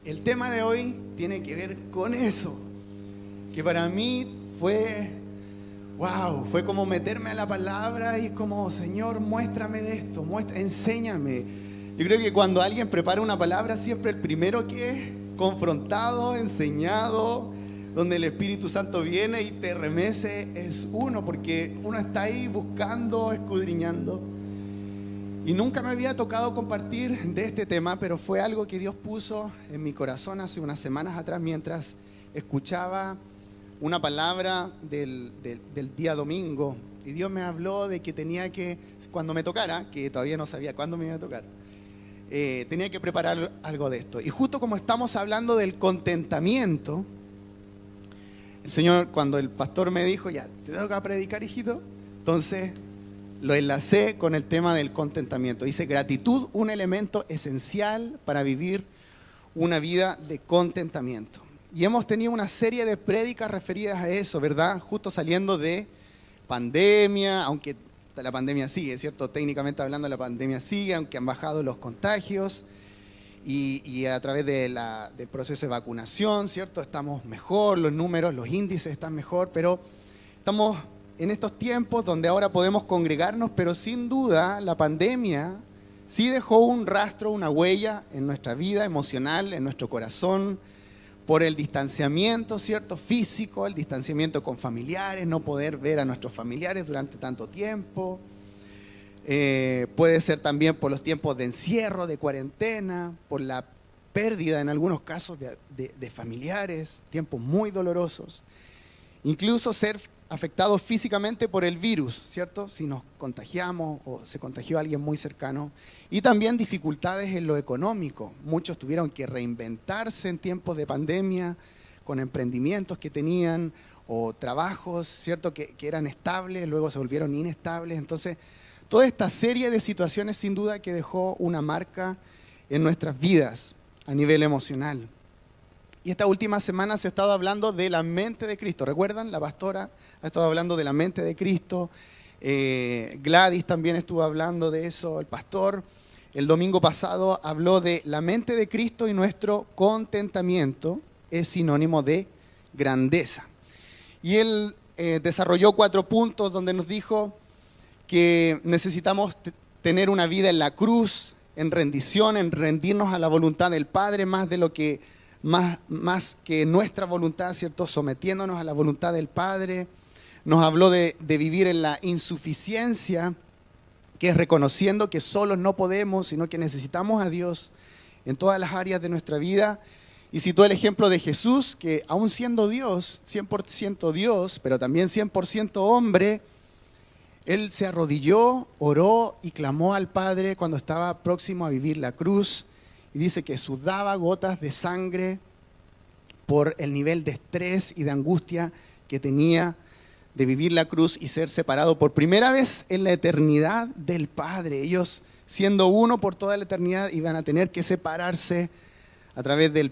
El tema de hoy tiene que ver con eso, que para mí fue, wow, fue como meterme a la palabra y como, Señor, muéstrame de esto, enséñame. Yo creo que cuando alguien prepara una palabra, siempre el primero que es confrontado, enseñado, donde el Espíritu Santo viene y te remece es uno, porque uno está ahí buscando, escudriñando. Y nunca me había tocado compartir de este tema, pero fue algo que Dios puso en mi corazón hace unas semanas atrás mientras escuchaba una palabra del día domingo. Y Dios me habló de que tenía que, cuando me tocara, que todavía no sabía cuándo me iba a tocar, tenía que preparar algo de esto. Y justo como estamos hablando del contentamiento, el Señor, cuando el pastor me dijo, ya, te toca predicar, hijito, entonces lo enlacé con el tema del contentamiento. Dice, gratitud, un elemento esencial para vivir una vida de contentamiento. Y hemos tenido una serie de prédicas referidas a eso, ¿verdad? Justo saliendo de pandemia, aunque la pandemia sigue, ¿cierto? Técnicamente hablando, la pandemia sigue, aunque han bajado los contagios. Y a través del proceso de vacunación, ¿cierto? Estamos mejor, los números, los índices están mejor, pero estamos en estos tiempos donde ahora podemos congregarnos, pero sin duda la pandemia sí dejó un rastro, una huella en nuestra vida emocional, en nuestro corazón, por el distanciamiento, ¿cierto? Físico, el distanciamiento con familiares, no poder ver a nuestros familiares durante tanto tiempo. Puede ser también por los tiempos de encierro, de cuarentena, por la pérdida en algunos casos de familiares, tiempos muy dolorosos. Incluso ser afectados físicamente por el virus, ¿cierto? Si nos contagiamos o se contagió a alguien muy cercano. Y también dificultades en lo económico. Muchos tuvieron que reinventarse en tiempos de pandemia con emprendimientos que tenían o trabajos, ¿cierto? Que eran estables, luego se volvieron inestables. Entonces, toda esta serie de situaciones sin duda que dejó una marca en nuestras vidas a nivel emocional. Y esta última semana se ha estado hablando de la mente de Cristo. ¿Recuerdan? La pastora ha estado hablando de la mente de Cristo. Gladys también estuvo hablando de eso. El pastor el domingo pasado habló de la mente de Cristo y nuestro contentamiento es sinónimo de grandeza. Y él desarrolló 4 puntos donde nos dijo que necesitamos tener una vida en la cruz, en rendición, en rendirnos a la voluntad del Padre más de lo que más que nuestra voluntad, ¿cierto? Sometiéndonos a la voluntad del Padre. Nos habló de vivir en la insuficiencia, que es reconociendo que solos no podemos, sino que necesitamos a Dios en todas las áreas de nuestra vida. Y citó el ejemplo de Jesús, que aún siendo Dios, 100% Dios, pero también 100% hombre, Él se arrodilló, oró y clamó al Padre cuando estaba próximo a vivir la cruz. Y dice que sudaba gotas de sangre por el nivel de estrés y de angustia que tenía de vivir la cruz y ser separado por primera vez en la eternidad del Padre. Ellos, siendo uno por toda la eternidad, iban a tener que separarse a través del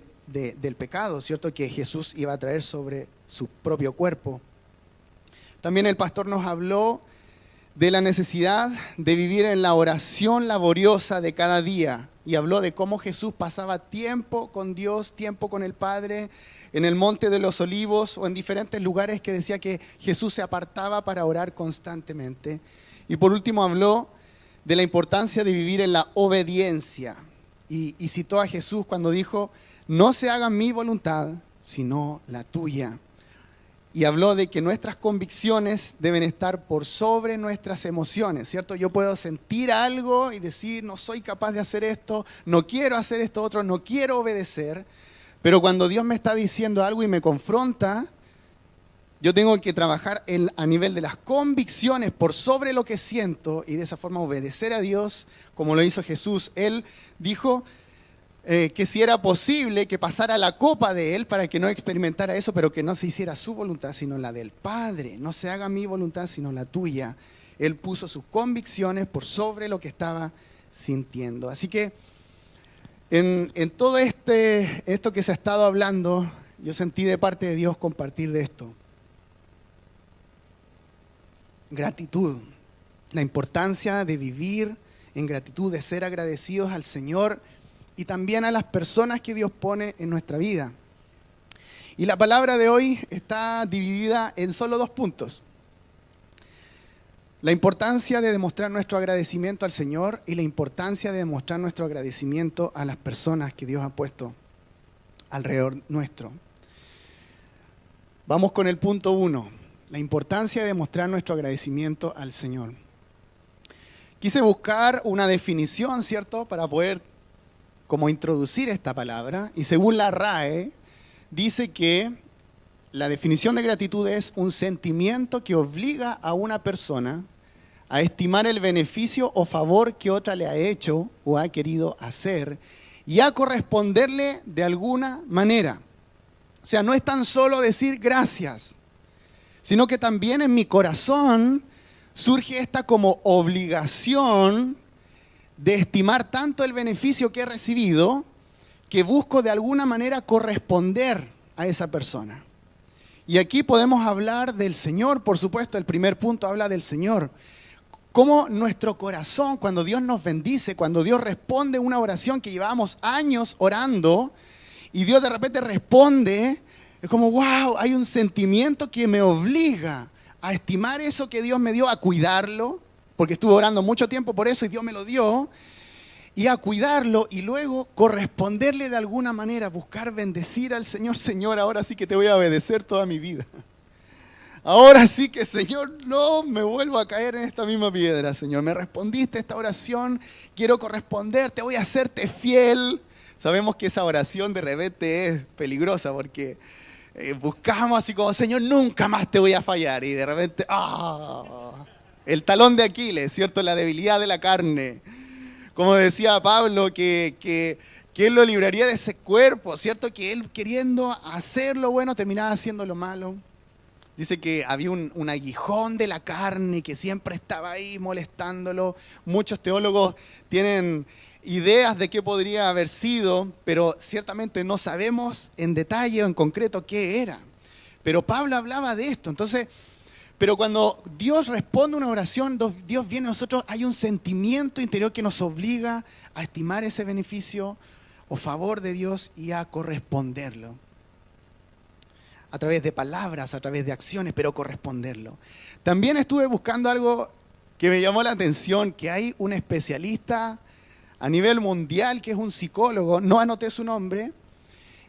pecado, ¿cierto? Que Jesús iba a traer sobre su propio cuerpo. También el pastor nos habló de la necesidad de vivir en la oración laboriosa de cada día. Y habló de cómo Jesús pasaba tiempo con Dios, tiempo con el Padre, en el Monte de los Olivos o en diferentes lugares que decía que Jesús se apartaba para orar constantemente. Y por último habló de la importancia de vivir en la obediencia. Y citó a Jesús cuando dijo, no se haga mi voluntad, sino la tuya. Y habló de que nuestras convicciones deben estar por sobre nuestras emociones, ¿cierto? Yo puedo sentir algo y decir, no soy capaz de hacer esto, no quiero hacer esto otro, no quiero obedecer. Pero cuando Dios me está diciendo algo y me confronta, yo tengo que trabajar a nivel de las convicciones por sobre lo que siento y de esa forma obedecer a Dios como lo hizo Jesús. Él dijo que si era posible que pasara la copa de Él para que no experimentara eso, pero que no se hiciera su voluntad, sino la del Padre. No se haga mi voluntad, sino la tuya. Él puso sus convicciones por sobre lo que estaba sintiendo. Así que en todo esto que se ha estado hablando, yo sentí de parte de Dios compartir de esto. Gratitud. La importancia de vivir en gratitud, de ser agradecidos al Señor y también a las personas que Dios pone en nuestra vida. Y la palabra de hoy está dividida en solo 2 puntos. La importancia de demostrar nuestro agradecimiento al Señor y la importancia de demostrar nuestro agradecimiento a las personas que Dios ha puesto alrededor nuestro. Vamos con el punto 1, la importancia de demostrar nuestro agradecimiento al Señor. Quise buscar una definición, ¿cierto?, para poder como introducir esta palabra, y según la RAE, dice que la definición de gratitud es un sentimiento que obliga a una persona a estimar el beneficio o favor que otra le ha hecho o ha querido hacer y a corresponderle de alguna manera. O sea, no es tan solo decir gracias, sino que también en mi corazón surge esta como obligación de estimar tanto el beneficio que he recibido que busco de alguna manera corresponder a esa persona. Y aquí podemos hablar del Señor, por supuesto, el primer punto habla del Señor. Cómo nuestro corazón, cuando Dios nos bendice, cuando Dios responde una oración que llevábamos años orando, y Dios de repente responde, es como, wow, hay un sentimiento que me obliga a estimar eso que Dios me dio, a cuidarlo, porque estuve orando mucho tiempo por eso y Dios me lo dio, y a cuidarlo y luego corresponderle de alguna manera, buscar bendecir al Señor. Señor, ahora sí que te voy a obedecer toda mi vida. Ahora sí que, Señor, no me vuelvo a caer en esta misma piedra, Señor. Me respondiste esta oración, quiero corresponderte, voy a hacerte fiel. Sabemos que esa oración de repente es peligrosa porque buscamos así como, Señor, nunca más te voy a fallar. Y de repente, el talón de Aquiles, ¿cierto? La debilidad de la carne. Como decía Pablo, que él lo libraría de ese cuerpo, ¿cierto? Que él queriendo hacer lo bueno terminaba haciendo lo malo. Dice que había un aguijón de la carne que siempre estaba ahí molestándolo. Muchos teólogos tienen ideas de qué podría haber sido, pero ciertamente no sabemos en detalle o en concreto qué era. Pero Pablo hablaba de esto. Entonces, pero cuando Dios responde una oración, Dios viene a nosotros, hay un sentimiento interior que nos obliga a estimar ese beneficio o favor de Dios y a corresponderlo. A través de palabras, a través de acciones, pero corresponderlo. También estuve buscando algo que me llamó la atención, que hay un especialista a nivel mundial que es un psicólogo, no anoté su nombre,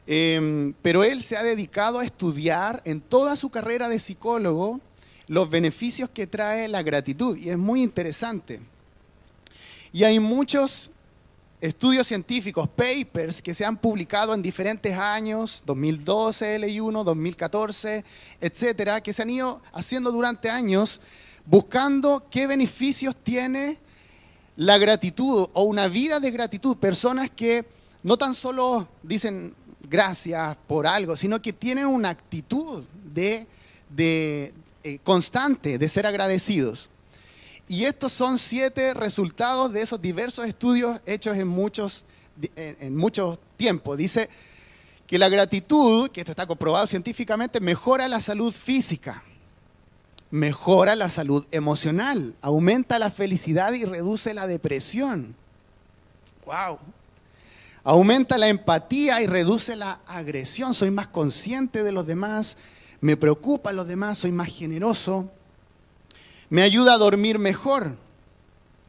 pero él se ha dedicado a estudiar en toda su carrera de psicólogo los beneficios que trae la gratitud, y es muy interesante. Y hay muchos estudios científicos, papers, que se han publicado en diferentes años, 2012 leí uno, 2014, etcétera, que se han ido haciendo durante años, buscando qué beneficios tiene la gratitud o una vida de gratitud. Personas que no tan solo dicen gracias por algo, sino que tienen una actitud constante de ser agradecidos. Y estos son 7 resultados de esos diversos estudios hechos en muchos tiempos. Dice que la gratitud, que esto está comprobado científicamente, mejora la salud física, mejora la salud emocional, aumenta la felicidad y reduce la depresión. ¡Wow! Aumenta la empatía y reduce la agresión. Soy más consciente de los demás, me preocupan los demás, soy más generoso. Me ayuda a dormir mejor.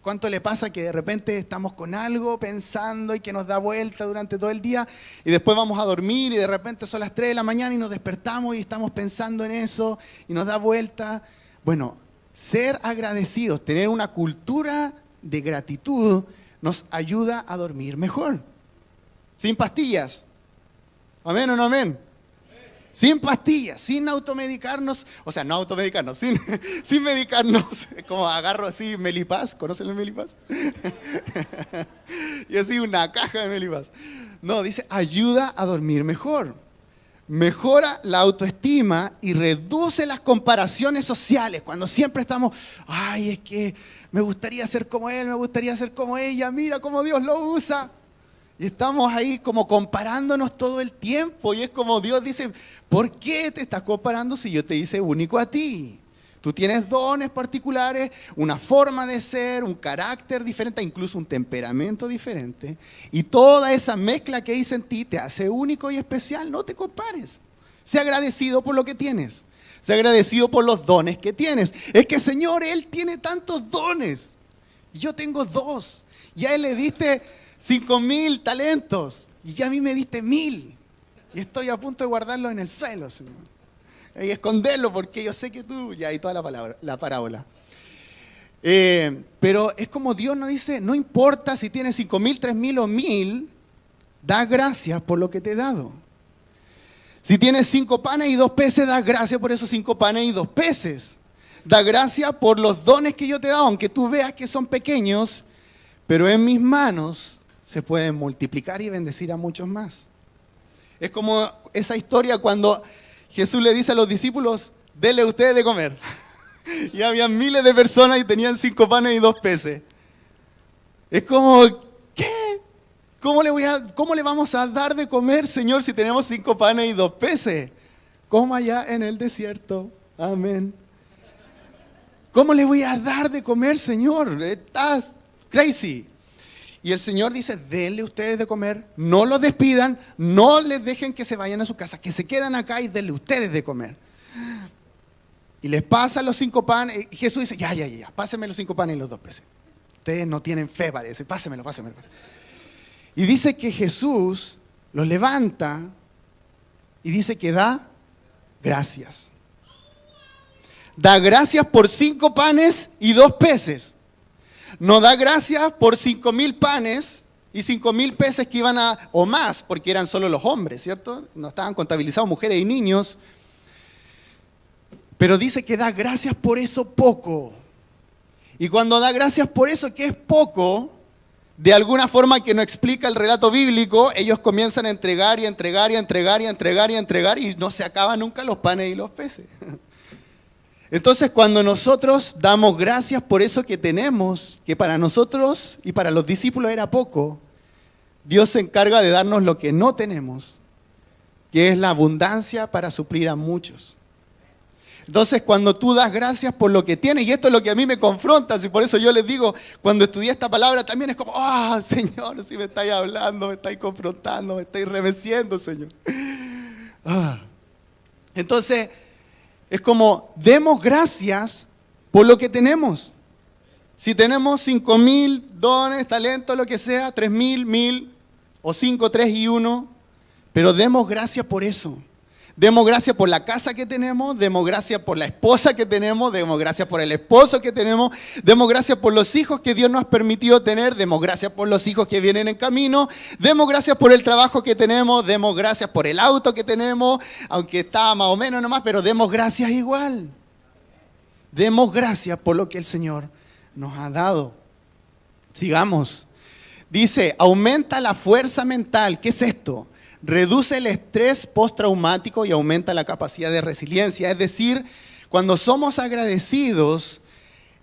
¿Cuánto le pasa que de repente estamos con algo pensando y que nos da vuelta durante todo el día y después vamos a dormir y de repente son las 3 de la mañana y nos despertamos y estamos pensando en eso y nos da vuelta? Bueno, ser agradecidos, tener una cultura de gratitud nos ayuda a dormir mejor. Sin pastillas. ¿Amén o no amén? Sin pastillas, sin automedicarnos, o sea, no automedicarnos, sin medicarnos, como agarro así Melipaz, ¿conocen el Melipaz? Y así una caja de Melipaz. No, dice, ayuda a dormir mejor, mejora la autoestima y reduce las comparaciones sociales, cuando siempre estamos, ay, es que me gustaría ser como él, me gustaría ser como ella, mira cómo Dios lo usa. Y estamos ahí como comparándonos todo el tiempo y es como Dios dice, ¿por qué te estás comparando si yo te hice único a ti? Tú tienes dones particulares, una forma de ser, un carácter diferente, incluso un temperamento diferente. Y toda esa mezcla que hice en ti te hace único y especial. No te compares. Sé agradecido por lo que tienes. Sé agradecido por los dones que tienes. Es que, Señor, Él tiene tantos dones. Y yo tengo 2. Y a Él le diste 5,000 talentos. Y ya a mí me diste 1,000. Y estoy a punto de guardarlos en el suelo, Señor. Y esconderlo porque yo sé que tú, ya hay toda la parábola. Pero es como Dios nos dice, no importa si tienes 5,000, 3,000 o 1,000, da gracias por lo que te he dado. Si tienes 5 panes y 2 peces, da gracias por esos 5 panes y 2 peces. Da gracias por los dones que yo te he dado, aunque tú veas que son pequeños, pero en mis manos se pueden multiplicar y bendecir a muchos más. Es como esa historia cuando Jesús le dice a los discípulos, denle ustedes de comer. Y había miles de personas y tenían 5 panes y 2 peces. Es como, ¿qué? ¿Cómo le vamos a dar de comer, Señor, si tenemos 5 panes y 2 peces? Como allá en el desierto. Amén. ¿Cómo le voy a dar de comer, Señor? Estás crazy. Y el Señor dice, denle ustedes de comer, no los despidan, no les dejen que se vayan a su casa, que se quedan acá y denle ustedes de comer. Y les pasan los 5 panes, y Jesús dice, ya, pásenme los 5 panes y los 2 peces. Ustedes no tienen fe, parece, pásenmelo. Y dice que Jesús los levanta y dice que da gracias. Da gracias por 5 panes y 2 peces. No da gracias por 5,000 panes y 5,000 peces que iban o más, porque eran solo los hombres, ¿cierto? No estaban contabilizados mujeres y niños. Pero dice que da gracias por eso poco. Y cuando da gracias por eso que es poco, de alguna forma que no explica el relato bíblico, ellos comienzan a entregar y no se acaban nunca los panes y los peces. Entonces, cuando nosotros damos gracias por eso que tenemos, que para nosotros y para los discípulos era poco, Dios se encarga de darnos lo que no tenemos, que es la abundancia para suplir a muchos. Entonces, cuando tú das gracias por lo que tienes, y esto es lo que a mí me confronta, y por eso yo les digo, cuando estudié esta palabra también es como, Señor, si me estáis hablando, me estáis confrontando, me estáis remeciendo, Señor. Entonces, es como, demos gracias por lo que tenemos. Si tenemos 5,000 dones, talentos, lo que sea, 3,000, 1,000, o 5, 3 y 1, pero demos gracias por eso. Demos gracias por la casa que tenemos, demos gracias por la esposa que tenemos, demos gracias por el esposo que tenemos, demos gracias por los hijos que Dios nos ha permitido tener, demos gracias por los hijos que vienen en camino, demos gracias por el trabajo que tenemos, demos gracias por el auto que tenemos, aunque está más o menos nomás, pero demos gracias igual. Demos gracias por lo que el Señor nos ha dado. Sigamos. Dice, aumenta la fuerza mental. ¿Qué es esto? Reduce el estrés postraumático y aumenta la capacidad de resiliencia. Es decir, cuando somos agradecidos,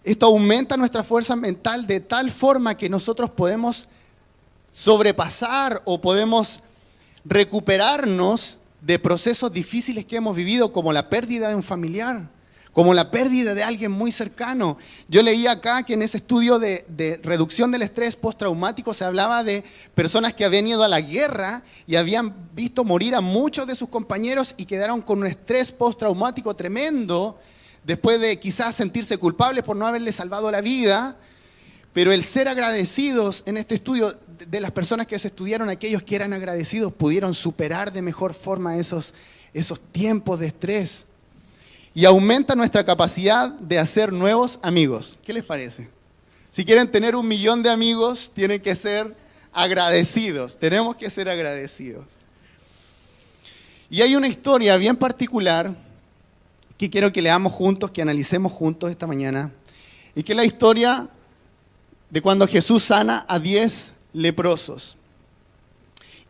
esto aumenta nuestra fuerza mental de tal forma que nosotros podemos sobrepasar o podemos recuperarnos de procesos difíciles que hemos vivido, como la pérdida de un familiar, como la pérdida de alguien muy cercano. Yo leí acá que en ese estudio de reducción del estrés postraumático se hablaba de personas que habían ido a la guerra y habían visto morir a muchos de sus compañeros y quedaron con un estrés postraumático tremendo después de quizás sentirse culpables por no haberle salvado la vida. Pero el ser agradecidos en este estudio, de las personas que se estudiaron, aquellos que eran agradecidos pudieron superar de mejor forma esos tiempos de estrés. Y aumenta nuestra capacidad de hacer nuevos amigos. ¿Qué les parece? Si quieren tener 1,000,000 de amigos, tienen que ser agradecidos. Tenemos que ser agradecidos. Y hay una historia bien particular que quiero que leamos juntos, que analicemos juntos esta mañana. Y que es la historia de cuando Jesús sana a 10 leprosos.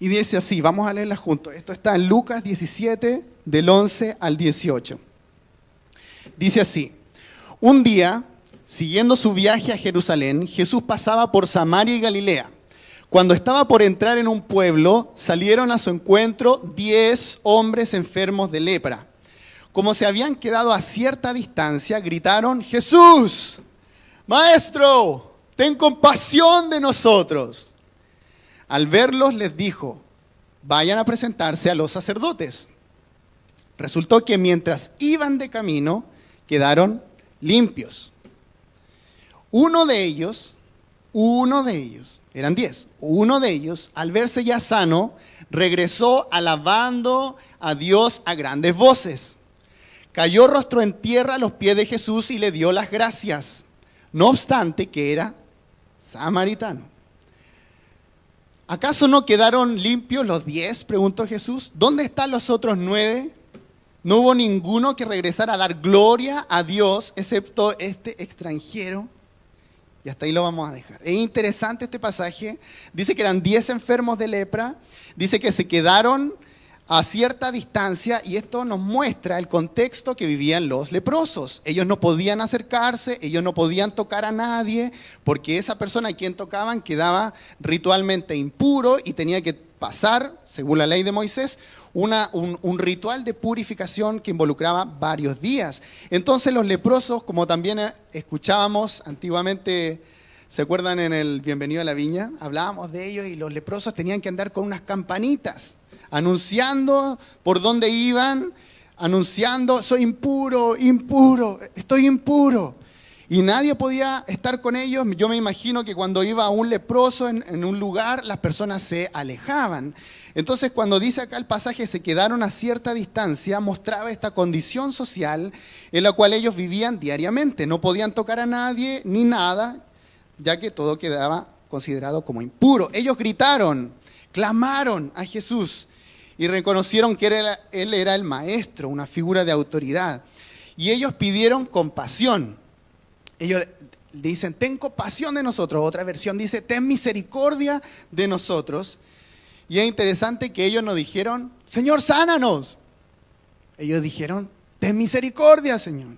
Y dice así, vamos a leerla juntos. Esto está en Lucas 17, del 11 al 18. Dice así, un día, siguiendo su viaje a Jerusalén, Jesús pasaba por Samaria y Galilea. Cuando estaba por entrar en un pueblo, salieron a su encuentro 10 hombres enfermos de lepra. como se habían quedado a cierta distancia, gritaron: Jesús, Maestro, ten compasión de nosotros. Al verlos les dijo: vayan a presentarse a los sacerdotes. Resultó que mientras iban de camino, quedaron limpios. Uno de ellos, eran 10, uno de ellos, al verse ya sano, regresó alabando a Dios a grandes voces. Cayó rostro en tierra a los pies de Jesús y le dio las gracias, no obstante que era samaritano. ¿Acaso no quedaron limpios los 10? Preguntó Jesús. ¿Dónde están los otros 9? No hubo ninguno que regresara a dar gloria a Dios, excepto este extranjero. Y hasta ahí lo vamos a dejar. Es interesante este pasaje. Dice que eran 10 enfermos de lepra. Dice que se quedaron a cierta distancia, y esto nos muestra el contexto que vivían los leprosos. Ellos no podían acercarse, ellos no podían tocar a nadie, porque esa persona a quien tocaban quedaba ritualmente impuro y tenía que pasar, según la ley de Moisés, un ritual de purificación que involucraba varios días. Entonces los leprosos, como también escuchábamos antiguamente, ¿se acuerdan en el Bienvenido a la Viña? Hablábamos de ellos, y los leprosos tenían que andar con unas campanitas, anunciando por dónde iban, anunciando: soy impuro, impuro, estoy impuro. Y nadie podía estar con ellos. Yo me imagino que cuando iba un leproso en un lugar, las personas se alejaban. Entonces, cuando dice acá el pasaje, se quedaron a cierta distancia, mostraba esta condición social en la cual ellos vivían diariamente. No podían tocar a nadie ni nada, ya que todo quedaba considerado como impuro. Ellos gritaron, clamaron a Jesús y reconocieron que Él era el maestro, una figura de autoridad. Y ellos pidieron compasión. Ellos dicen: ten compasión de nosotros. Otra versión dice: ten misericordia de nosotros. Y es interesante que ellos no dijeron: Señor, sánanos. Ellos dijeron: ten misericordia, Señor.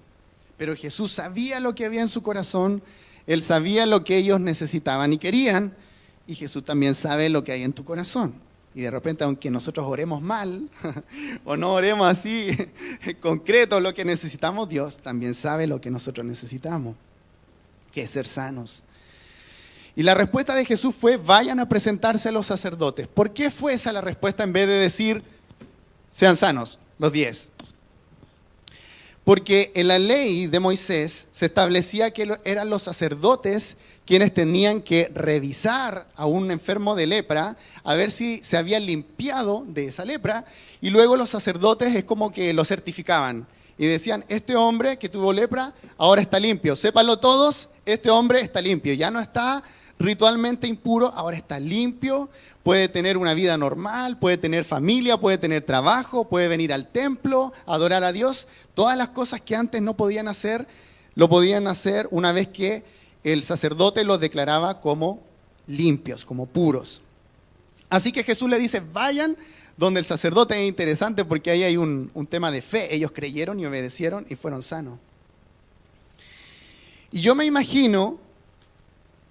Pero Jesús sabía lo que había en su corazón. Él sabía lo que ellos necesitaban y querían. Y Jesús también sabe lo que hay en tu corazón. Y de repente, aunque nosotros oremos mal o no oremos así concreto lo que necesitamos, Dios también sabe lo que nosotros necesitamos, que es ser sanos. Y la respuesta de Jesús fue: vayan a presentarse a los sacerdotes. ¿Por qué fue esa la respuesta en vez de decir: sean sanos, los 10? Porque en la ley de Moisés se establecía que eran los sacerdotes quienes tenían que revisar a un enfermo de lepra, a ver si se había limpiado de esa lepra, y luego los sacerdotes es como que lo certificaban y decían: este hombre que tuvo lepra ahora está limpio, sépanlo todos, este hombre está limpio, ya no está ritualmente impuro, ahora está limpio, puede tener una vida normal, puede tener familia, puede tener trabajo, puede venir al templo, adorar a Dios. Todas las cosas que antes no podían hacer, lo podían hacer una vez que el sacerdote los declaraba como limpios, como puros. Así que Jesús le dice: vayan donde el sacerdote. Es interesante porque ahí hay un tema de fe. Ellos creyeron y obedecieron y fueron sanos. Y yo me imagino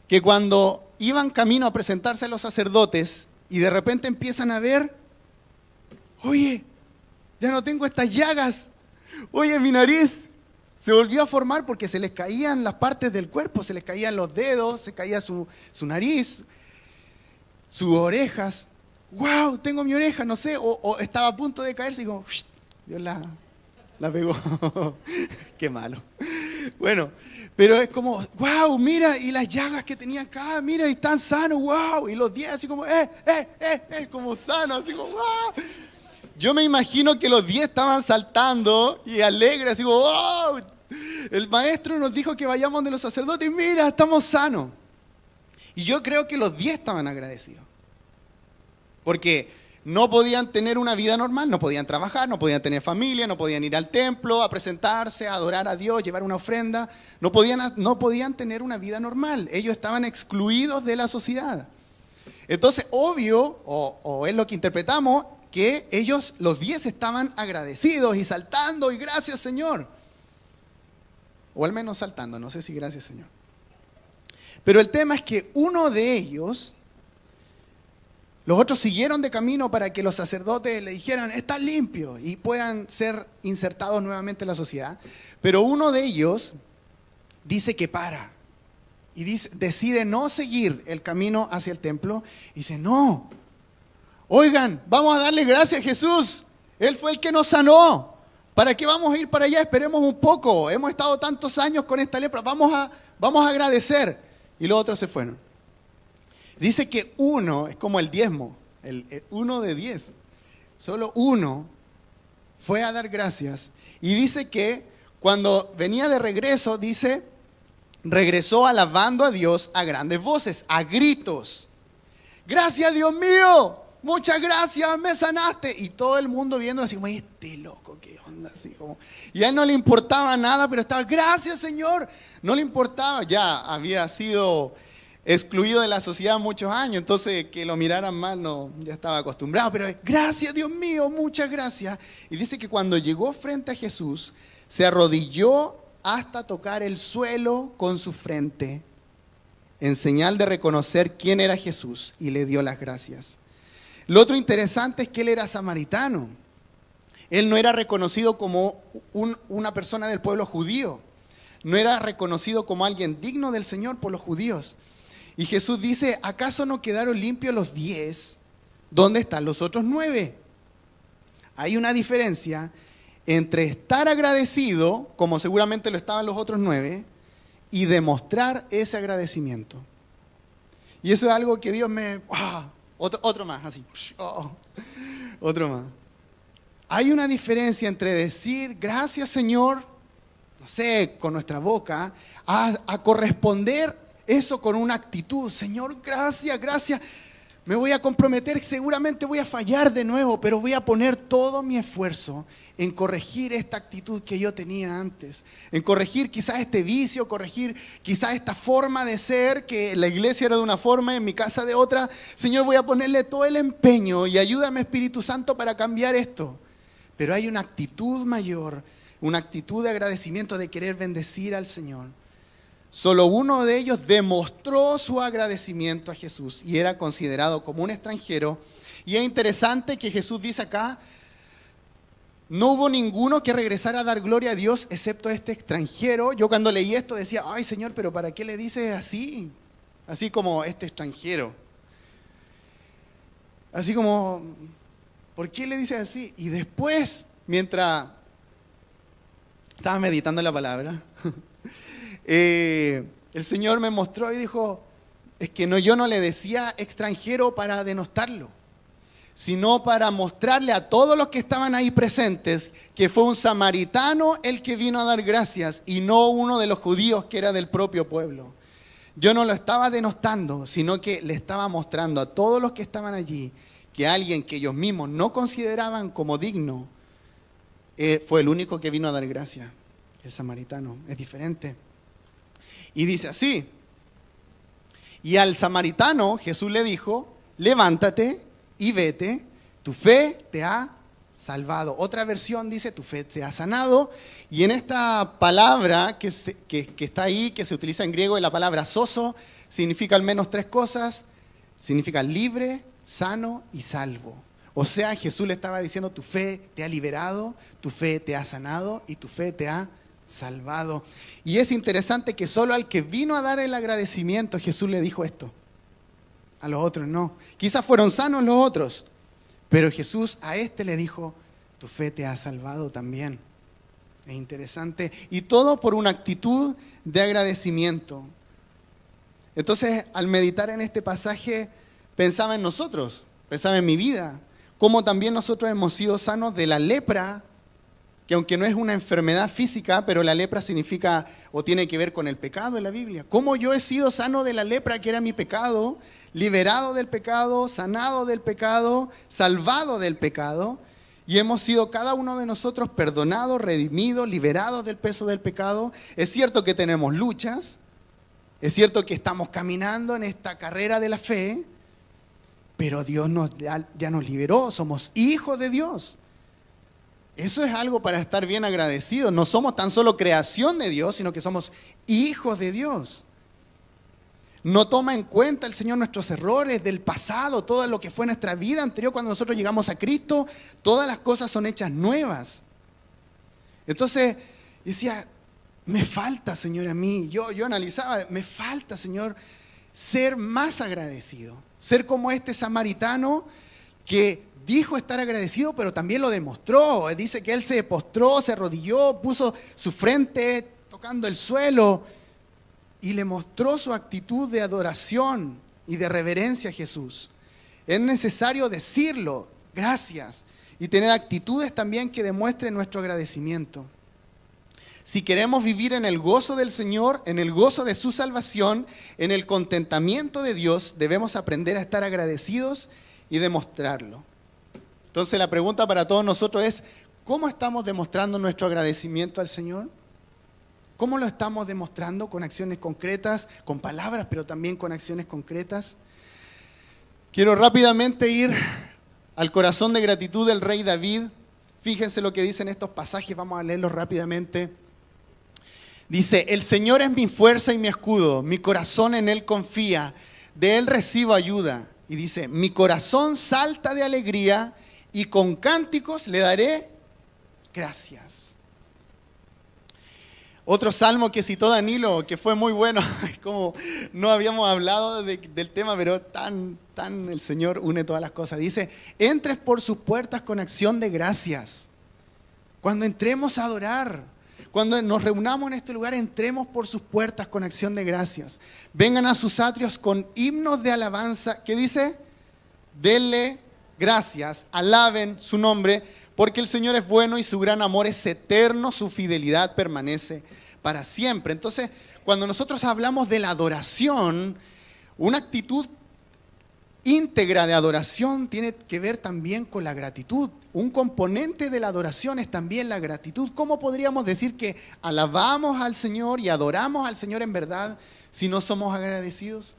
que cuando iban camino a presentarse a los sacerdotes y de repente empiezan a ver: oye, ya no tengo estas llagas, oye, mi nariz se volvió a formar, porque se les caían las partes del cuerpo, se les caían los dedos, se caía su nariz, sus orejas. ¡Wow! Tengo mi oreja, no sé, o estaba a punto de caerse y como, Dios la pegó. Qué malo. Bueno, pero es como, ¡wow! Mira, y las llagas que tenía acá, mira, y están sanos, ¡wow! Y los 10 así como, como sanos, así como, ¡wow! Yo me imagino que los 10 estaban saltando y alegres, así como, ¡wow! El maestro nos dijo que vayamos de los sacerdotes y mira, estamos sanos. Y yo creo que los 10 estaban agradecidos. Porque no podían tener una vida normal, no podían trabajar, no podían tener familia, no podían ir al templo a presentarse, a adorar a Dios, llevar una ofrenda. No podían tener una vida normal. Ellos estaban excluidos de la sociedad. Entonces, obvio, o es lo que interpretamos, que ellos, los 10, estaban agradecidos y saltando y gracias, Señor. O al menos saltando, no sé si gracias, Señor. Pero el tema es que uno de ellos Los otros siguieron de camino para que los sacerdotes le dijeran, estás limpio, y puedan ser insertados nuevamente en la sociedad. Pero uno de ellos dice que para y decide no seguir el camino hacia el templo. Y dice, no, oigan, vamos a darle gracias a Jesús. Él fue el que nos sanó. ¿Para qué vamos a ir para allá? Esperemos un poco. Hemos estado tantos años con esta lepra. Vamos a agradecer. Y los otros se fueron. Dice que uno, es como el diezmo, el 1 de 10. Solo uno fue a dar gracias. Y dice que cuando venía de regreso, dice, regresó alabando a Dios a grandes voces, a gritos. Gracias, Dios mío. Muchas gracias, me sanaste. Y todo el mundo viéndolo así como, este loco, ¿qué onda? Así como, y a él no le importaba nada, pero estaba, gracias, Señor. No le importaba, ya había sido excluido de la sociedad muchos años, entonces que lo miraran mal, no, ya estaba acostumbrado, pero gracias, Dios mío, muchas gracias. Y dice que cuando llegó frente a Jesús, se arrodilló hasta tocar el suelo con su frente, en señal de reconocer quién era Jesús, y le dio las gracias. Lo otro interesante es que él era samaritano. Él no era reconocido como una persona del pueblo judío. No era reconocido como alguien digno del Señor por los judíos. Y Jesús dice, ¿acaso no quedaron limpios los 10? ¿Dónde están los otros 9? Hay una diferencia entre estar agradecido, como seguramente lo estaban los otros 9, y demostrar ese agradecimiento. Y eso es algo que Dios me... Otro más, así. Otro más. Hay una diferencia entre decir, gracias, Señor, no sé, con nuestra boca, a corresponder eso con una actitud. Señor, gracias, gracias. Me voy a comprometer, seguramente voy a fallar de nuevo, pero voy a poner todo mi esfuerzo en corregir esta actitud que yo tenía antes, en corregir quizás este vicio, corregir quizás esta forma de ser, que la iglesia era de una forma, en mi casa de otra. Señor, voy a ponerle todo el empeño y ayúdame, Espíritu Santo, para cambiar esto. Pero hay una actitud mayor, una actitud de agradecimiento, de querer bendecir al Señor. Solo uno de ellos demostró su agradecimiento a Jesús y era considerado como un extranjero. Y es interesante que Jesús dice acá, no hubo ninguno que regresara a dar gloria a Dios excepto este extranjero. Yo cuando leí esto decía, ay, Señor, pero ¿para qué le dices así? Así como este extranjero. Así como, ¿por qué le dices así? Y después, mientras estaba meditando en la palabra, el Señor me mostró y dijo, es que yo no le decía extranjero para denostarlo, sino para mostrarle a todos los que estaban ahí presentes que fue un samaritano el que vino a dar gracias y no uno de los judíos que era del propio pueblo. Yo no lo estaba denostando, sino que le estaba mostrando a todos los que estaban allí que alguien que ellos mismos no consideraban como digno fue el único que vino a dar gracias. El samaritano es diferente. Y dice así, y al samaritano Jesús le dijo, levántate y vete, tu fe te ha salvado. Otra versión dice, tu fe te ha sanado. Y en esta palabra que está ahí, que se utiliza en griego, la palabra sozo, significa al menos 3 cosas. Significa libre, sano y salvo. O sea, Jesús le estaba diciendo, tu fe te ha liberado, tu fe te ha sanado y tu fe te ha salvado. Y es interesante que solo al que vino a dar el agradecimiento Jesús le dijo esto. A los otros no. Quizás fueron sanos los otros, pero Jesús a este le dijo, tu fe te ha salvado también. Es interesante. Y todo por una actitud de agradecimiento. Entonces, al meditar en este pasaje, pensaba en nosotros, pensaba en mi vida, cómo también nosotros hemos sido sanos de la lepra, que aunque no es una enfermedad física, pero la lepra significa o tiene que ver con el pecado en la Biblia. Cómo yo he sido sano de la lepra, que era mi pecado, liberado del pecado, sanado del pecado, salvado del pecado, y hemos sido cada uno de nosotros perdonados, redimidos, liberados del peso del pecado. Es cierto que tenemos luchas, es cierto que estamos caminando en esta carrera de la fe, pero Dios ya nos liberó, somos hijos de Dios. Eso es algo para estar bien agradecidos. No somos tan solo creación de Dios, sino que somos hijos de Dios. No toma en cuenta el Señor nuestros errores del pasado, todo lo que fue nuestra vida anterior cuando nosotros llegamos a Cristo. Todas las cosas son hechas nuevas. Entonces, decía, me falta, Señor, a mí. Yo analizaba, me falta, Señor, ser más agradecido. Ser como este samaritano que dijo estar agradecido, pero también lo demostró. Dice que él se postró, se arrodilló, puso su frente tocando el suelo y le mostró su actitud de adoración y de reverencia a Jesús. Es necesario decirlo, gracias, y tener actitudes también que demuestren nuestro agradecimiento. Si queremos vivir en el gozo del Señor, en el gozo de su salvación, en el contentamiento de Dios, debemos aprender a estar agradecidos y demostrarlo. Entonces la pregunta para todos nosotros es, ¿cómo estamos demostrando nuestro agradecimiento al Señor? ¿Cómo lo estamos demostrando? Con acciones concretas, con palabras, pero también con acciones concretas. Quiero rápidamente ir al corazón de gratitud del rey David. Fíjense lo que dicen estos pasajes, vamos a leerlos rápidamente. Dice, el Señor es mi fuerza y mi escudo, mi corazón en Él confía, de Él recibo ayuda. Y dice, mi corazón salta de alegría y con cánticos le daré gracias. Otro salmo que citó Danilo, que fue muy bueno, como no habíamos hablado del tema, pero tan el Señor une todas las cosas. Dice, entres por sus puertas con acción de gracias. Cuando entremos a adorar, cuando nos reunamos en este lugar, entremos por sus puertas con acción de gracias. Vengan a sus atrios con himnos de alabanza. ¿Qué dice? Denle gracias, alaben su nombre, porque el Señor es bueno y su gran amor es eterno, su fidelidad permanece para siempre. Entonces, cuando nosotros hablamos de la adoración, una actitud íntegra de adoración tiene que ver también con la gratitud. Un componente de la adoración es también la gratitud. ¿Cómo podríamos decir que alabamos al Señor y adoramos al Señor en verdad si no somos agradecidos?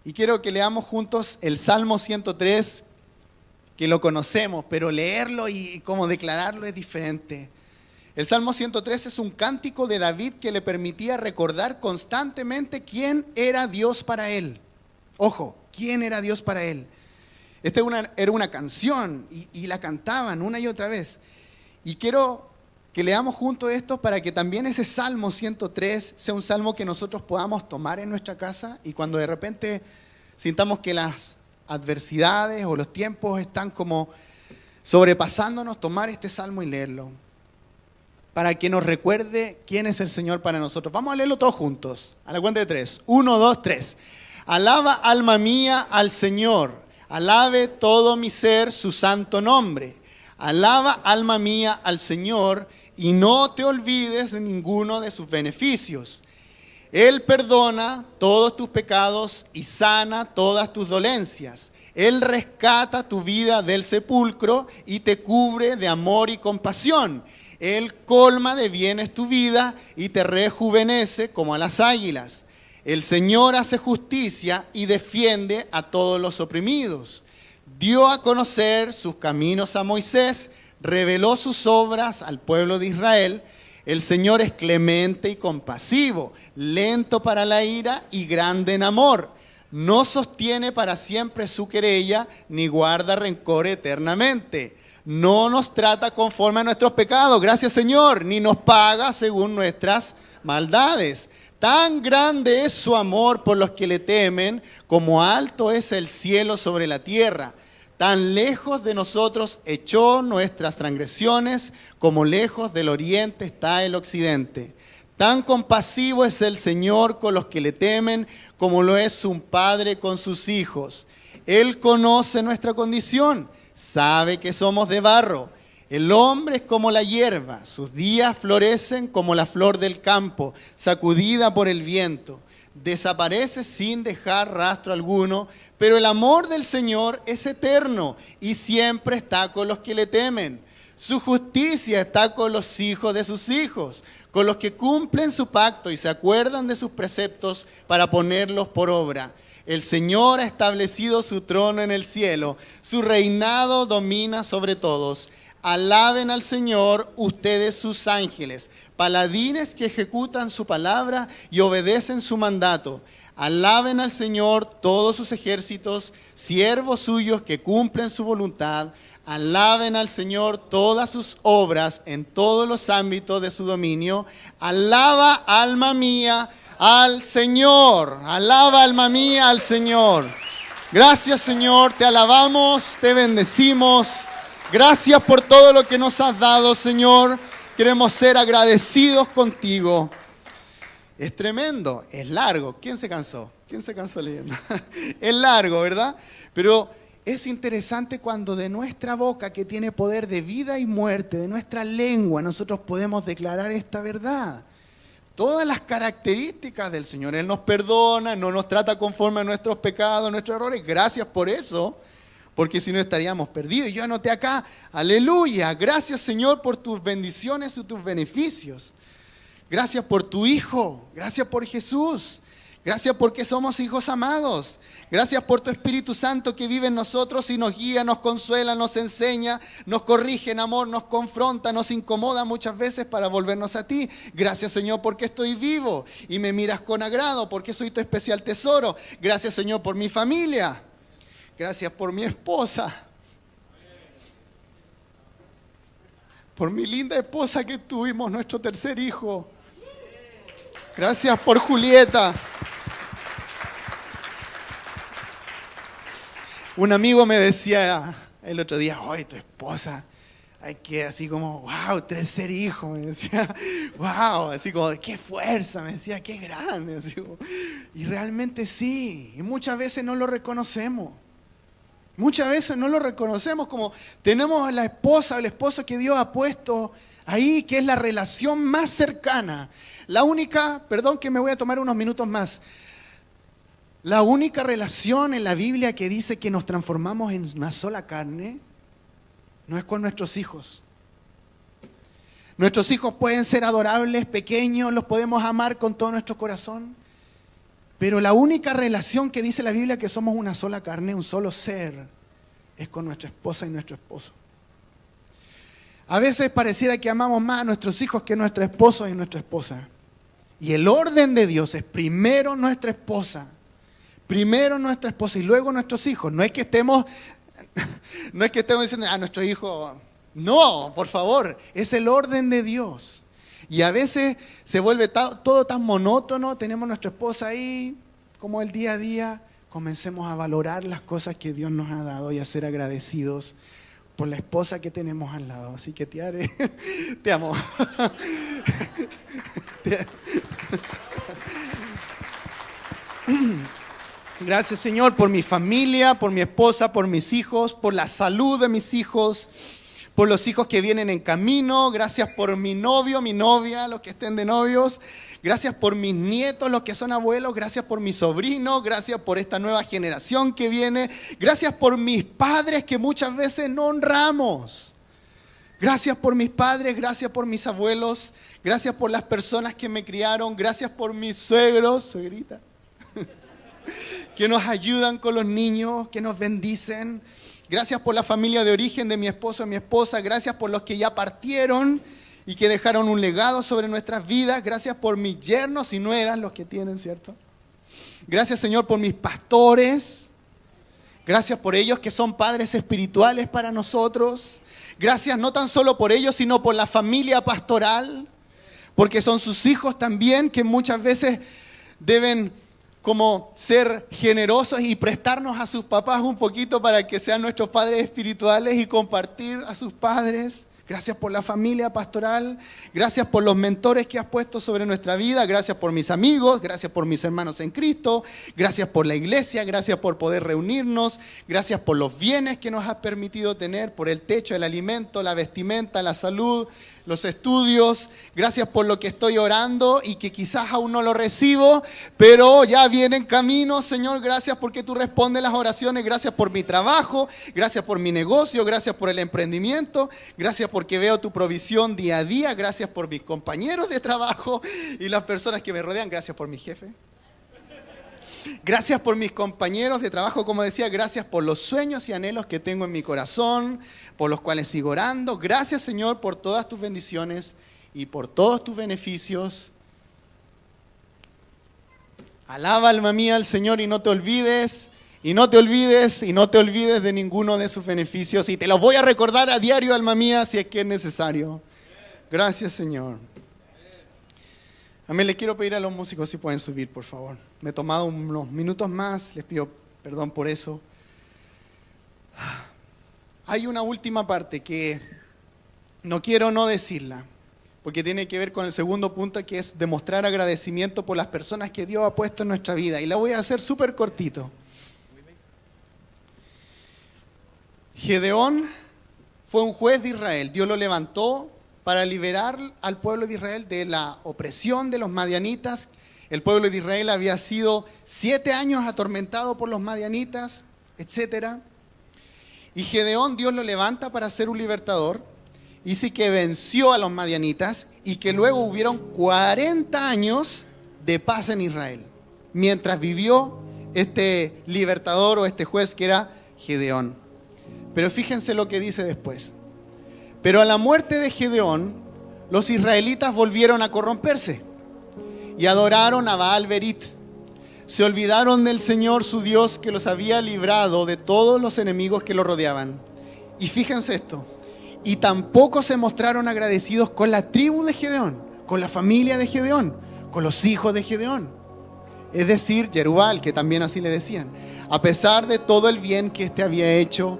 Y quiero que leamos juntos el Salmo 103, que lo conocemos, pero leerlo y como declararlo es diferente. El Salmo 103 es un cántico de David que le permitía recordar constantemente quién era Dios para él. Ojo, quién era Dios para él. Esta era una canción y la cantaban una y otra vez. Y quiero que leamos juntos esto para que también ese Salmo 103 sea un salmo que nosotros podamos tomar en nuestra casa y cuando de repente sintamos que las adversidades o los tiempos están como sobrepasándonos, tomar este salmo y leerlo para que nos recuerde quién es el Señor para nosotros. Vamos a leerlo todos juntos, a la cuenta de 3. 1, 2, 3. Alaba, alma mía, al Señor. Alabe todo mi ser su santo nombre. Alaba, alma mía, al Señor, y no te olvides de ninguno de sus beneficios. Él perdona todos tus pecados y sana todas tus dolencias. Él rescata tu vida del sepulcro y te cubre de amor y compasión. Él colma de bienes tu vida y te rejuvenece como a las águilas. El Señor hace justicia y defiende a todos los oprimidos. Dio a conocer sus caminos a Moisés, reveló sus obras al pueblo de Israel. El Señor es clemente y compasivo, lento para la ira y grande en amor. No sostiene para siempre su querella, ni guarda rencor eternamente. No nos trata conforme a nuestros pecados, gracias Señor, ni nos paga según nuestras maldades. Tan grande es su amor por los que le temen, como alto es el cielo sobre la tierra. Tan lejos de nosotros echó nuestras transgresiones, como lejos del oriente está el occidente. Tan compasivo es el Señor con los que le temen, como lo es un padre con sus hijos. Él conoce nuestra condición, sabe que somos de barro. El hombre es como la hierba, sus días florecen como la flor del campo, sacudida por el viento. Desaparece sin dejar rastro alguno, pero el amor del Señor es eterno y siempre está con los que le temen. Su justicia está con los hijos de sus hijos, con los que cumplen su pacto y se acuerdan de sus preceptos para ponerlos por obra. El Señor ha establecido su trono en el cielo, su reinado domina sobre todos. Alaben al Señor ustedes sus ángeles, paladines que ejecutan su palabra y obedecen su mandato. Alaben al Señor todos sus ejércitos, siervos suyos que cumplen su voluntad. Alaben al Señor todas sus obras en todos los ámbitos de su dominio. Alaba, alma mía, al Señor. Alaba, alma mía, al Señor. Gracias, Señor, te alabamos, te bendecimos. Gracias por todo lo que nos has dado, Señor. Queremos ser agradecidos contigo. Es tremendo, es largo. ¿Quién se cansó? ¿Quién se cansó leyendo? Es largo, ¿verdad? Pero es interesante cuando de nuestra boca, que tiene poder de vida y muerte, de nuestra lengua, nosotros podemos declarar esta verdad. Todas las características del Señor. Él nos perdona, no nos trata conforme a nuestros pecados, nuestros errores. Gracias por eso, porque si no estaríamos perdidos. Y yo anoté acá, aleluya, gracias Señor por tus bendiciones y tus beneficios. Gracias por tu Hijo, gracias por Jesús, gracias porque somos hijos amados. Gracias por tu Espíritu Santo que vive en nosotros y nos guía, nos consuela, nos enseña, nos corrige en amor, nos confronta, nos incomoda muchas veces para volvernos a ti. Gracias Señor porque estoy vivo y me miras con agrado, porque soy tu especial tesoro. Gracias Señor por mi familia. Gracias por mi esposa. Por mi linda esposa que tuvimos, nuestro tercer hijo. Gracias por Julieta. Un amigo me decía el otro día, oye, tu esposa, hay que así como, wow, tercer hijo, me decía, wow, así como, qué fuerza, me decía, qué grande. Así como, y realmente sí, y muchas veces no lo reconocemos. Muchas veces no lo reconocemos, como tenemos a la esposa o el esposo que Dios ha puesto ahí, que es la relación más cercana. La única, perdón que me voy a tomar unos minutos más, la única relación en la Biblia que dice que nos transformamos en una sola carne, no es con nuestros hijos. Nuestros hijos pueden ser adorables, pequeños, los podemos amar con todo nuestro corazón, pero la única relación que dice la Biblia que somos una sola carne, un solo ser, es con nuestra esposa y nuestro esposo. A veces pareciera que amamos más a nuestros hijos que a nuestro esposo y nuestra esposa. Y el orden de Dios es primero nuestra esposa y luego nuestros hijos. No es que estemos diciendo a nuestro hijo, no, por favor, es el orden de Dios. Y a veces se vuelve todo tan monótono, tenemos nuestra esposa ahí, como el día a día, comencemos a valorar las cosas que Dios nos ha dado y a ser agradecidos por la esposa que tenemos al lado. Así que Tiare, te amo. Gracias Señor por mi familia, por mi esposa, por mis hijos, por la salud de mis hijos, por los hijos que vienen en camino. Gracias por mi novio, mi novia, los que estén de novios. Gracias por mis nietos, los que son abuelos. Gracias por mis sobrinos. Gracias por esta nueva generación que viene. Gracias por mis padres que muchas veces no honramos. Gracias por mis padres, gracias por mis abuelos. Gracias por las personas que me criaron. Gracias por mis suegros, suegrita, que nos ayudan con los niños, que nos bendicen. Gracias por la familia de origen de mi esposo y mi esposa. Gracias por los que ya partieron y que dejaron un legado sobre nuestras vidas. Gracias por mis yernos y nueras, los que tienen, ¿cierto? Gracias, Señor, por mis pastores. Gracias por ellos que son padres espirituales para nosotros. Gracias no tan solo por ellos, sino por la familia pastoral, porque son sus hijos también que muchas veces deben como ser generosos y prestarnos a sus papás un poquito para que sean nuestros padres espirituales y compartir a sus padres. Gracias por la familia pastoral, gracias por los mentores que has puesto sobre nuestra vida, gracias por mis amigos, gracias por mis hermanos en Cristo, gracias por la iglesia, gracias por poder reunirnos, gracias por los bienes que nos has permitido tener, por el techo, el alimento, la vestimenta, la salud, los estudios. Gracias por lo que estoy orando y que quizás aún no lo recibo, pero ya viene en camino, Señor. Gracias porque tú respondes las oraciones. Gracias por mi trabajo, gracias por mi negocio, gracias por el emprendimiento, gracias porque veo tu provisión día a día, gracias por mis compañeros de trabajo y las personas que me rodean. Gracias por mi jefe. Gracias por mis compañeros de trabajo, como decía. Gracias por los sueños y anhelos que tengo en mi corazón, por los cuales sigo orando. Gracias, Señor, por todas tus bendiciones y por todos tus beneficios. Alaba, alma mía, al Señor, y no te olvides, y no te olvides, y no te olvides de ninguno de sus beneficios. Y te los voy a recordar a diario, alma mía, si es que es necesario. Gracias, Señor. Amén. Le quiero pedir a los músicos si pueden subir, por favor. Me he tomado unos minutos más, les pido perdón por eso. Hay una última parte que no quiero no decirla, porque tiene que ver con el segundo punto, que es demostrar agradecimiento por las personas que Dios ha puesto en nuestra vida. Y la voy a hacer súper cortito. Gedeón fue un juez de Israel. Dios lo levantó para liberar al pueblo de Israel de la opresión de los madianitas. El pueblo de Israel había sido 7 años atormentado por los madianitas, etc. Y Gedeón, Dios lo levanta para ser un libertador. Y sí que venció a los madianitas y que luego hubieron 40 años de paz en Israel, mientras vivió este libertador o este juez que era Gedeón. Pero fíjense lo que dice después. Pero a la muerte de Gedeón, los israelitas volvieron a corromperse y adoraron a Baal-Berit. Se olvidaron del Señor su Dios, que los había librado de todos los enemigos que los rodeaban. Y fíjense esto. Y tampoco se mostraron agradecidos con la tribu de Gedeón, con la familia de Gedeón, con los hijos de Gedeón. Es decir, Jerubal, que también así le decían, a pesar de todo el bien que éste había hecho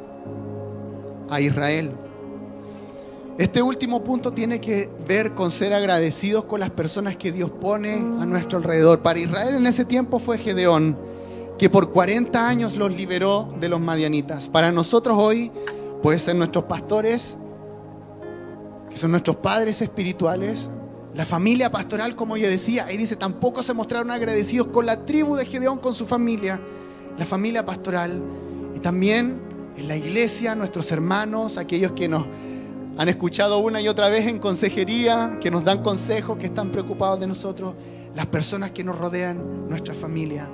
a Israel. Este último punto tiene que ver con ser agradecidos con las personas que Dios pone a nuestro alrededor. Para Israel en ese tiempo fue Gedeón, que por 40 años los liberó de los madianitas. Para nosotros hoy puede ser nuestros pastores, que son nuestros padres espirituales, la familia pastoral, como yo decía. Ahí dice, tampoco se mostraron agradecidos con la tribu de Gedeón, con su familia, la familia pastoral. Y también en la iglesia, nuestros hermanos, aquellos que nos han escuchado una y otra vez en consejería, que nos dan consejos, que están preocupados de nosotros, las personas que nos rodean, nuestra familia.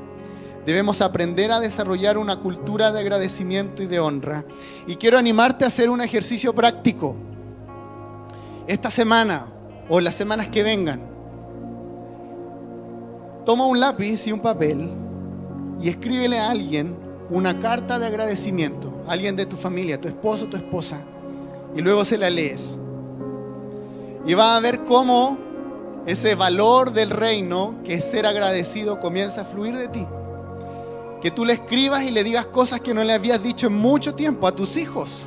Debemos aprender a desarrollar una cultura de agradecimiento y de honra. Y quiero animarte a hacer un ejercicio práctico. Esta semana o las semanas que vengan, toma un lápiz y un papel y escríbele a alguien una carta de agradecimiento, a alguien de tu familia, tu esposo, tu esposa, y luego se la lees. Y vas a ver cómo ese valor del reino, que es ser agradecido, comienza a fluir de ti. Que tú le escribas y le digas cosas que no le habías dicho en mucho tiempo a tus hijos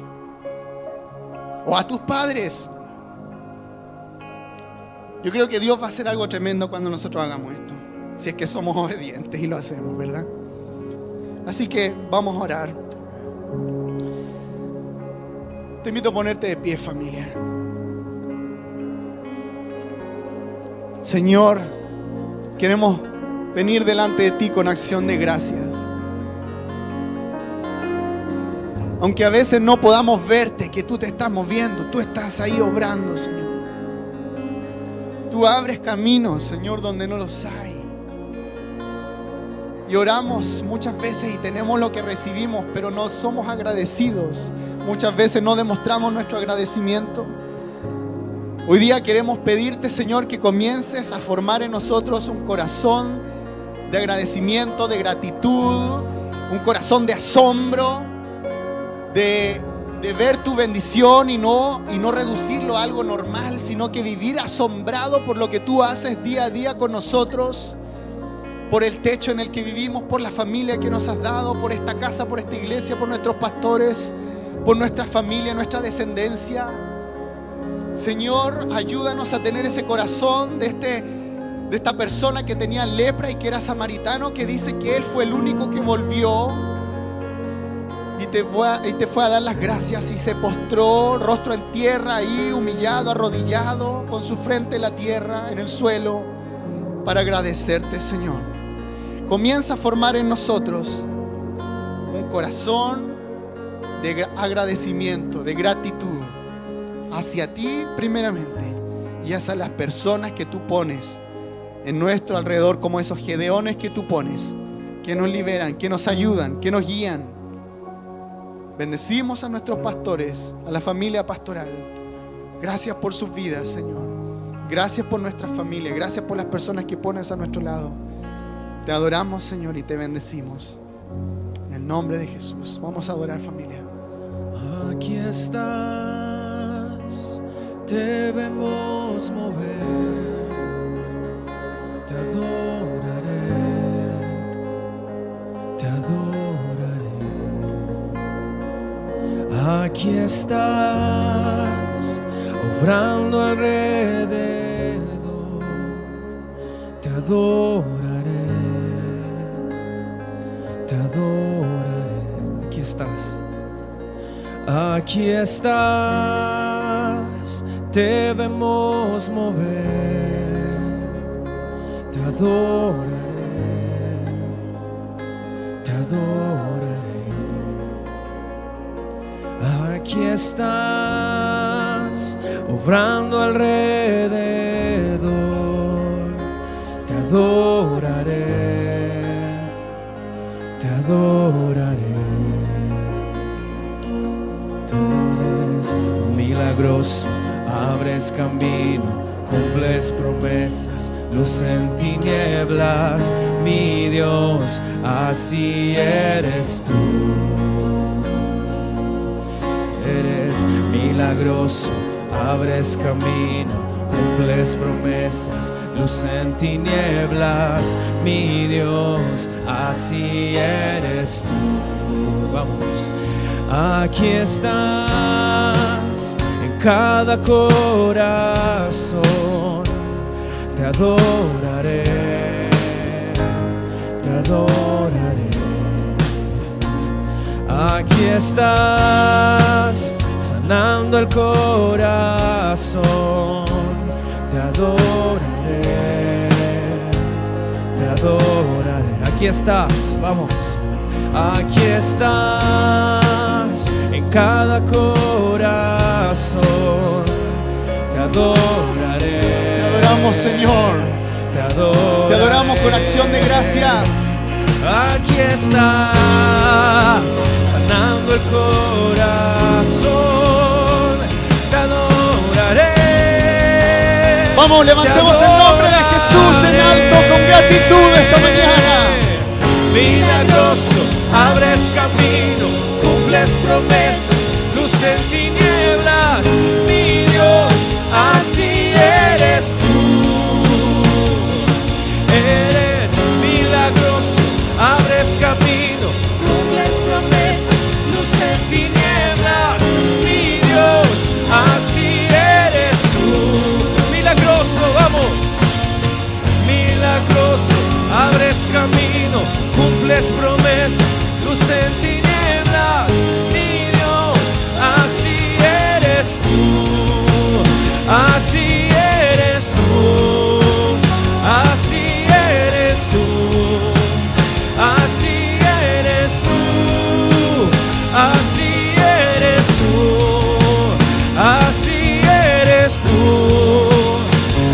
o a tus padres. Yo creo que Dios va a hacer algo tremendo cuando nosotros hagamos esto, si es que somos obedientes y lo hacemos, ¿verdad? Así que vamos a orar. Te invito a ponerte de pie, familia. Señor, queremos venir delante de ti con acción de gracias. Aunque a veces no podamos verte, que tú te estás moviendo, tú estás ahí obrando, Señor. Tú abres caminos, Señor, donde no los hay. Y oramos muchas veces y tenemos lo que recibimos, pero no somos agradecidos. Muchas veces no demostramos nuestro agradecimiento. Hoy día queremos pedirte, Señor, que comiences a formar en nosotros un corazón de agradecimiento, de gratitud, un corazón de asombro, de ver tu bendición y no reducirlo a algo normal, sino que vivir asombrado por lo que tú haces día a día con nosotros, por el techo en el que vivimos, por la familia que nos has dado, por esta casa, por esta iglesia, por nuestros pastores, por nuestra familia, nuestra descendencia. Señor, ayúdanos a tener ese corazón de esta persona que tenía lepra y que era samaritano, que dice que él fue el único que volvió y te fue a dar las gracias y se postró, rostro en tierra, ahí humillado, arrodillado, con su frente en la tierra, en el suelo, para agradecerte, Señor. Comienza a formar en nosotros un corazón de agradecimiento, de gratitud hacia ti primeramente y hacia las personas que tú pones en nuestro alrededor, como esos Gedeones que tú pones, que nos liberan, que nos ayudan, que nos guían. Bendecimos a nuestros pastores, a la familia pastoral. Gracias por sus vidas, Señor. Gracias por nuestras familias. Gracias por las personas que pones a nuestro lado. Te adoramos, Señor, y te bendecimos. En el nombre de Jesús. Vamos a adorar, familia. Aquí estás, debemos mover, te adoraré, te adoraré. Aquí estás, obrando alrededor, te adoraré, te adoraré. Aquí estás. Aquí estás, debemos mover, te adoraré, te adoraré. Aquí estás, obrando alrededor, te adoraré, te adoraré. Milagroso, abres camino, cumples promesas, luz en tinieblas, mi Dios, así eres tú. Eres milagroso, abres camino, cumples promesas, luz en tinieblas, mi Dios, así eres tú. Vamos. Aquí estás en cada corazón, te adoraré, te adoraré. Aquí estás sanando el corazón, te adoraré, te adoraré. Aquí estás, vamos. Aquí estás en cada corazón, te adoraré. Te adoramos, Señor. Te adoraré. Te adoramos con acción de gracias. Aquí estás, sanando el corazón, te adoraré. Vamos, levantemos el nombre de Jesús en alto con gratitud esta mañana. Milagroso, abres camino, cumples promesas, luz en tinieblas, mi Dios, así eres tú. Eres milagroso, abres camino, cumples promesas, luz en tinieblas, mi Dios, así eres tú. Milagroso, vamos. Milagroso, abres camino, cumples promesas, luz en tinieblas, mi Dios, así eres tú, así eres tú, así eres tú, así eres tú, así eres tú, así eres tú,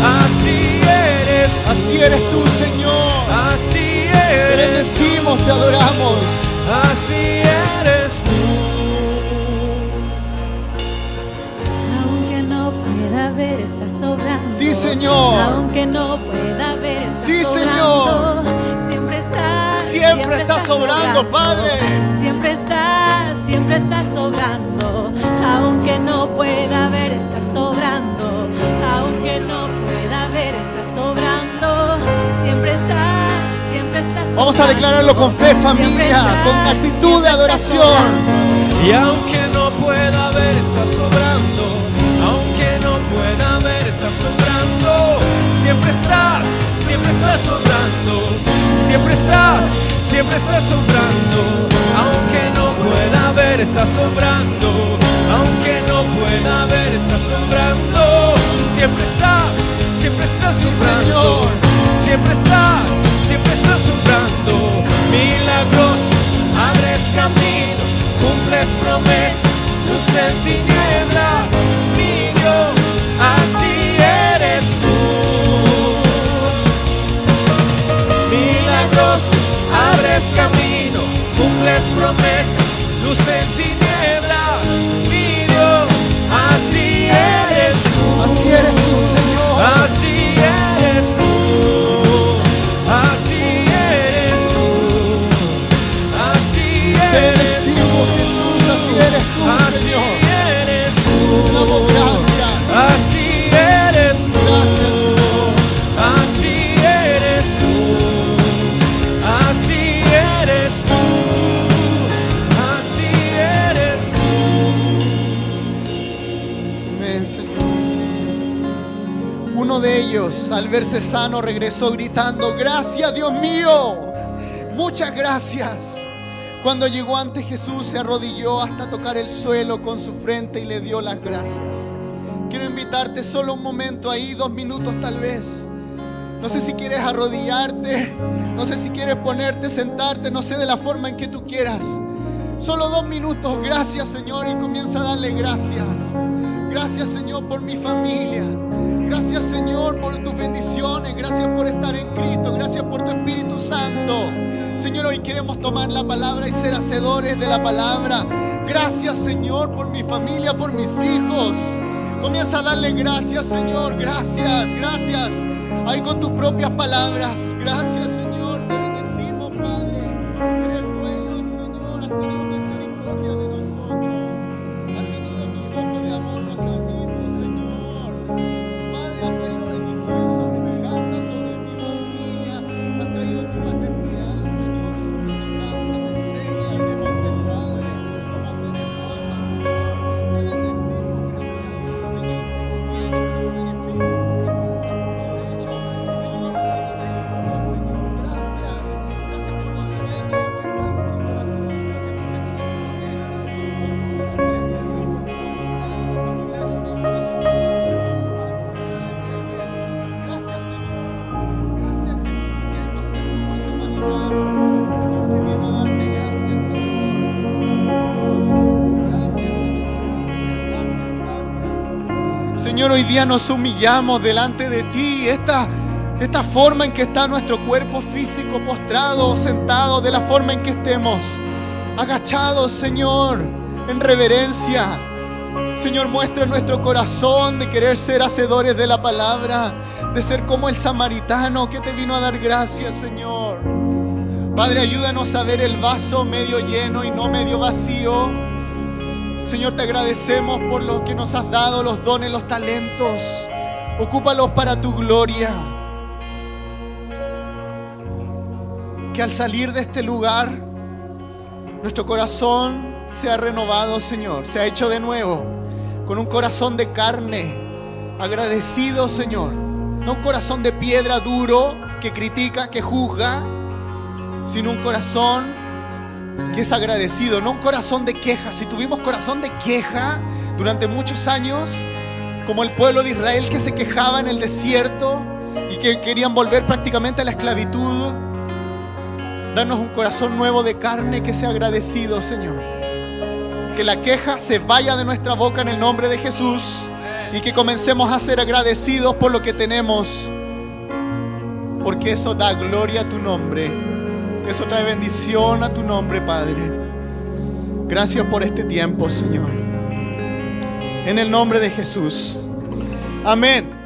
así eres tú. Así eres tú, Señor. Así Te eres, bendecimos, te adoramos. así eres tú. Aunque no pueda ver, estás sobrando. Sí, Señor. Aunque no pueda ver, estás Sí, sobrando. Siempre estás. Siempre estás sobrando, Padre. Siempre estás sobrando. Aunque no pueda ver, estás sobrando. Aunque no pueda ver, estás sobrando. Siempre estás sobrando. Vamos a declararlo con fe, familia, con actitud de adoración. Y aunque no pueda ver, está sobrando. Aunque no pueda ver, está sobrando. Siempre estás sobrando. Siempre estás sobrando. Aunque no pueda ver, está sobrando. Aunque no pueda ver, está sobrando. Siempre estás sobrando. Siempre estás sobrando. Milagroso, abres camino, cumples promesas, luz en tinieblas, mi Dios, así eres tú. Milagroso, abres luz en tinieblas, mi Dios, así eres tú. Así eres tú, Señor. Así eres tú. Así eres tú. Así Te eres decimos, Jesús, así eres tú, Así Señor. eres Te tú. damos gracias. Así eres tú. Gracias, Señor. Así eres tú. Así eres tú. Así eres tú. Amén, Señor. Uno de ellos, al verse sano, regresó gritando: gracias, Dios mío, muchas gracias. Cuando llegó ante Jesús, se arrodilló hasta tocar el suelo con su frente y le dio las gracias. Quiero invitarte solo un momento ahí, 2 minutos tal vez. No sé si quieres arrodillarte, no sé si quieres ponerte, sentarte, no sé, de la forma en que tú quieras. Solo 2 minutos. Gracias, Señor, y comienza a darle gracias. Gracias, Señor, por mi familia. Gracias, Señor, por tus bendiciones. Gracias por estar en Cristo. Gracias por tu Espíritu Santo. Señor, hoy queremos tomar la palabra y ser hacedores de la palabra. Gracias, Señor, por mi familia, por mis hijos. Comienza a darle gracias, Señor. Gracias, gracias. Ahí con tus propias palabras. Gracias, Señor. Te bendecimos, Padre. Eres bueno, Señor. Has tenido misericordia de nosotros. Has tenido tus ojos de amor, nos has visto, Señor. Padre, has traído bendición sobre mi casa, sobre mi familia. Has traído tu paternidad, Señor, sobre mi casa. Me enseña cómo ser padre, cómo ser esposa, Señor. Te bendecimos. Gracias, Señor, por tu bien y por tu beneficio, por mi casa, por mi techo, Señor, por los vehículos, Señor. Gracias. Gracias por los sueños que están en mi corazón. Gracias porque tú me pones. Condúceme, Señor, por tu voluntad. Caminar en mi corazón. Gracias, Señor. Gracias, Jesús. Queremos ser como el samaritano, Señor, que viene a darte gracias, Señor. Gracias, Señor. Gracias. Señor, hoy día nos humillamos delante de ti. Esta forma en que está nuestro cuerpo físico, postrado o sentado, de la forma en que estemos, agachados, Señor, en reverencia. Señor, muestra nuestro corazón de querer ser hacedores de la palabra, de ser como el samaritano que te vino a dar gracias, Señor. Padre, ayúdanos a ver el vaso medio lleno y no medio vacío. Señor, te agradecemos por lo que nos has dado, los dones, los talentos. Ocúpalos para tu gloria. Que al salir de este lugar, nuestro corazón sea renovado, Señor, sea hecho de nuevo, con un corazón de carne, agradecido, Señor. No un corazón de piedra duro, que critica, que juzga, sino un corazón que es agradecido, no un corazón de queja. Si tuvimos corazón de queja durante muchos años, como el pueblo de Israel que se quejaba en el desierto y que querían volver prácticamente a la esclavitud, danos un corazón nuevo de carne que sea agradecido, Señor. Que la queja se vaya de nuestra boca en el nombre de Jesús y que comencemos a ser agradecidos por lo que tenemos, porque eso da gloria a tu nombre, eso trae bendición a tu nombre, Padre. Gracias por este tiempo, Señor, en el nombre de Jesús. Amén.